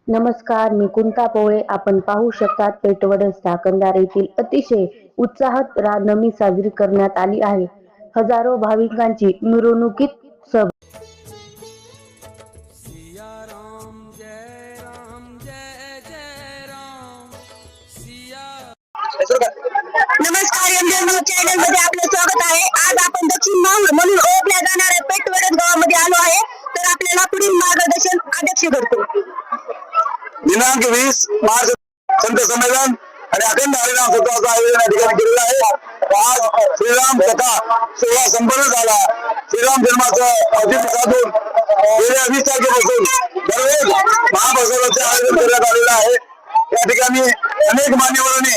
नमस्कार, मी कुंता पोळे. आपण पाहू शकता पेटवडस टाकंदार येथील अतिशय उत्साहात रामनवमी साजरी करण्यात आली आहे. हजारो भाविकांची मिरवणुकीत सहभाग. सिया राम जय जय राम सिया. नमस्कार, एमडीएन न्यूज चॅनल मध्ये आपलं स्वागत आहे. आज आपण दक्षिण मांग म्हणून ओळखल्या जाणाऱ्या पेटवडस गावामध्ये आलो आहे. तर आपल्याला पुढील मार्गदर्शन अध्यक्ष करतो. दिनांक 20 मार्च संत संमेलन आणि अखंड हरिनाम सप्ताहाचं आयोजन या ठिकाणी केलेलं आहे. आज श्रीराम कथा सोहळा संपन्न झाला. श्रीराम जन्माचं औचित्य साधून गेल्या 20 तारखेपासून दररोज महाप्रसादाचे आयोजन करण्यात आलेलं आहे. या ठिकाणी अनेक मान्यवरांनी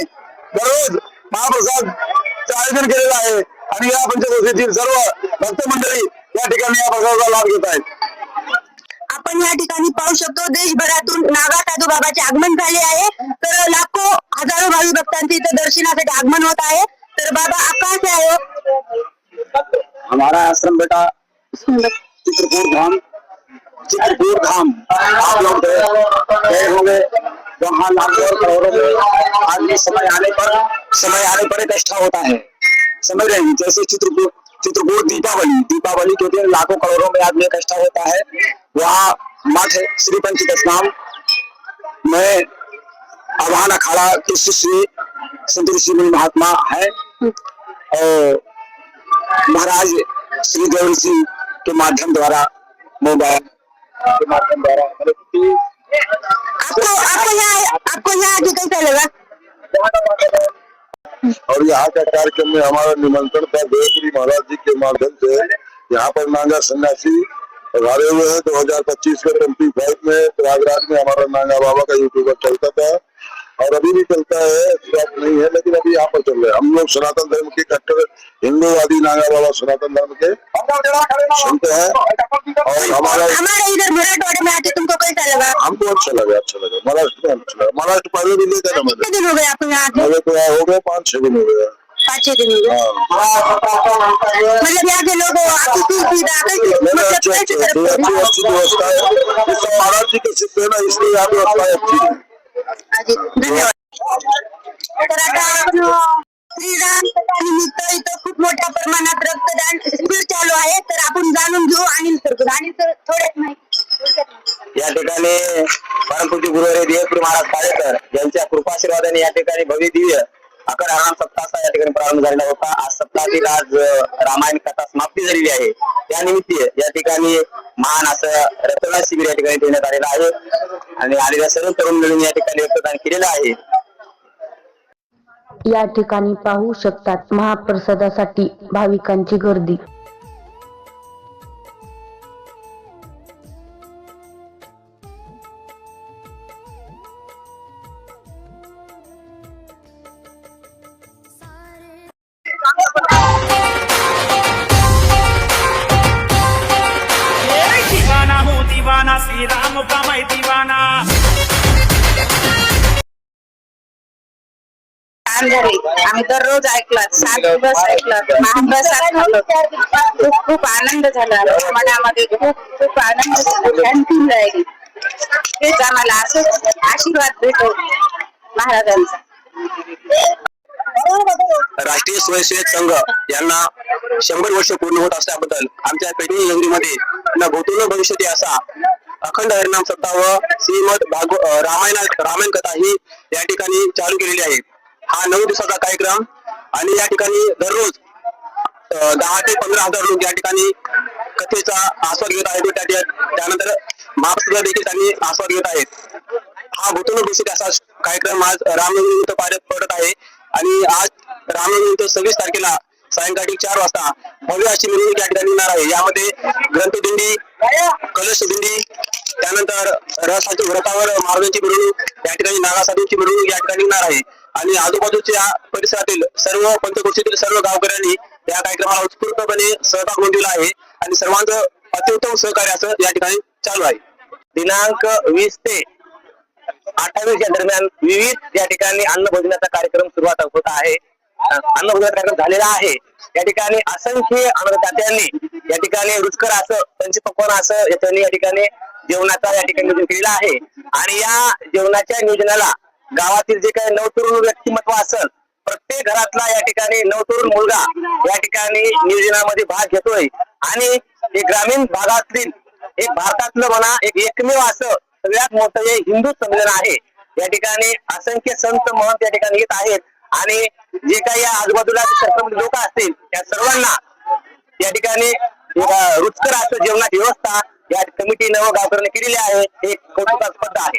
दररोज महाप्रसादचे आयोजन केलेलं आहे आणि या पंचक्रोशीतील सर्व भक्त मंडळी या ठिकाणी या प्रसादाचा लाभ घेत आहेत. आपण या ठिकाणी पाहू शकतो देशभरातून नागा साधू बाबाचे आगमन झाले आहे. तर लाखो हजारो भावी भक्तांचे इथं दर्शनासाठी आगमन होत आहे. तर बाबा आप कहाँ से आए हो? हमारा आश्रम बेटा चित्रकूट धाम आप लोग गए होंगे वहाँ लाखों और करोड़ों में आदमी समय आने पर इकट्ठा होता है. समझ रहे हैं, जैसे चित्रकूट दीपावली के दिन लाखों करोड़ों में आदमी इकट्ठा होता है. वहाँ मठ श्री पंचदश नाम में आवाहन अखाड़ा के श्री संत ऋषि मुनि महात्मा है और महाराज श्री देव ऋषि के माध्यम द्वारा मोबाइल के माध्यम द्वारा आपको यहाँ आके कैसा लगा? और यहाँ का कार्यक्रम में हमारा निमंत्रण था देवश्री महाराज जी के माध्यम से. यहाँ पर नागा सन्यासी पधारे हुए हैं. 2025 में 25 में प्रयागराज में हमारा नागा बाबा का यूट्यूबर चलता था और अभी भी चलता है. बात नहीं है, लेकिन अभी यहाँ पर चल रहा है. हम लोग सनातन धर्म के कट्टर हिंदूवादी नागा बाबा सनातन धर्म के संत हैं और हमारा इधर मराठवाड़े में आके तुमको कैसा लगा? हमको अच्छा लगा. महाराष्ट्र में अच्छा लगा. महाराष्ट्र पहले भी लेते ना कितने दिन हो गए आपको यहाँ आके? मुझे तो हो गए 5-6 दिन हो गए. 5-6 दिन हो गए. मतलब यहाँ के लोग आपकी सुविधा अच्छी व्यवस्था है. महाराज जी के सिद्ध है ना, इसलिए यहाँ व्यवस्था अच्छी है. धन्यवाद. तर आता आपण श्रीराम निमित्त इथं खूप मोठ्या प्रमाणात रक्तदान शिबिर चालू आहे. तर आपण जाणून घेऊ. अनिल सर थोड्यात माहिती. या ठिकाणी परमपूज्य गुरुवारी देवपुरी महाराज काळेकर यांच्या कृपाशीर्वादाने या ठिकाणी भव्य दिव्य अखंड हरिनाम सप्ताहाचा या ठिकाणी प्रारंभ झालेला होता. आज सप्ताहातील आज रामायण कथा समाप्ती झालेली आहे. त्यानिमित्त या ठिकाणी महान असं रक्तदान शिबिर या ठिकाणी ठेवण्यात आलेलं आहे आणि आलेल्या सर्व तरुण मिळून या ठिकाणी रक्तदान केलेलं आहे. या ठिकाणी पाहू शकतात महाप्रसादासाठी भाविकांची गर्दी. दीवाना हूँ दीवाना श्री राम का मैं दीवाना. आम्ही दररोज ऐकलं 7 दिवस ऐकलं महाप्रसाद खूप आनंद झाला मनामध्ये. खूप आनंद शांती राहिली. तेच आम्हाला असंच आशीर्वाद भेटो महाराजांचा. राष्ट्रीय स्वयंसेवक संघ यांना 100 वर्ष पूर्ण होत असल्याबद्दल आमच्या पेटणी नगरीमध्ये न भूतो न भविष्यती असा अखंड हरिनाम सप्ताह व श्रीमद रामायण कथा ही या ठिकाणी चालू केलेली आहे. हा 9 दिवसाचा कार्यक्रम आणि या ठिकाणी दररोज 10 ते 15 हजार लोक या ठिकाणी कथेचा आस्वाद घेत आहेत. त्यानंतर महाप्रसाद देखील त्यांनी आस्वाद घेत आहेत. हा भूतो न भविष्यती असा कार्यक्रम आज रामनवमीनिमित्त पार पडत आहे आणि आज रामनवमीनिमित्त 26 तारखेला सायंकाळी 4 वाजता भव्य अशी मिरवणूक या ठिकाणी येणार आहे. यामध्ये ग्रंथदिंडी, कलश दिंडी, त्यानंतर रसाच्या व्रतावर महाराजांची मिरवणूक, या ठिकाणी नागासाधूंची मिरवणूक या ठिकाणी येणार आहे आणि आजूबाजूच्या परिसरातील सर्व पंचक्रोशीतील सर्व गावकऱ्यांनी या कार्यक्रमाला उत्स्फूर्तपणे सहभाग नोंदवला आहे आणि सर्वांचं अत्युत्तम सहकार्य असं या ठिकाणी चालू आहे. दिनांक 20 ते 28 या दरम्यान विविध या ठिकाणी अन्नभोजनाचा कार्यक्रम सुरुवात होत आहे. अन्नभोजनाचा कार्यक्रम झालेला आहे. या ठिकाणी असंख्य अन्नदात्यांनी या ठिकाणी रुचकर असं पंचपक्वान असं त्यांनी या ठिकाणी जेवणाचा या ठिकाणी नियोजन केलेला आहे आणि या जेवणाच्या नियोजनाला गावातील जे काही नवतरुण व्यक्तिमत्व असेल प्रत्येक घरातला या ठिकाणी नवतरुण मुलगा या ठिकाणी नियोजनामध्ये भाग घेतोय आणि हे ग्रामीण भागातील एक भारतातलं म्हणा एकमेव असं सगळ्यात मोठं हे हिंदू संमेलन आहे। या ठिकाणी असंख्य संत महंत या ठिकाणी येत आहेत आणि जे काही या आजूबाजूला लोक असतील त्या सर्वांना या ठिकाणी रुचकर असं जेवणाची व्यवस्था या कमिटीनं व गावकऱ्यांनी केलेली आहे, एक कौतुकास्पद आहे।